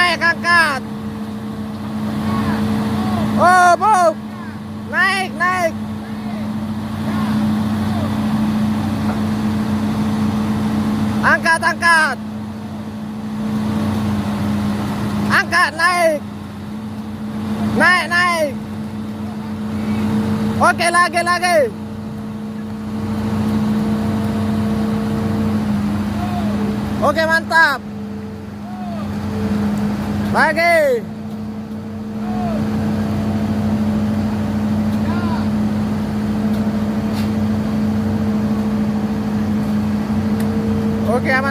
Naik, angkat. Oh, Bob. Naik, naik. Angkat, angkat. Angkat, naik. Naik, naik. Oke, lagi, lagi. Oke, mantap. Lagi. Oke, aman.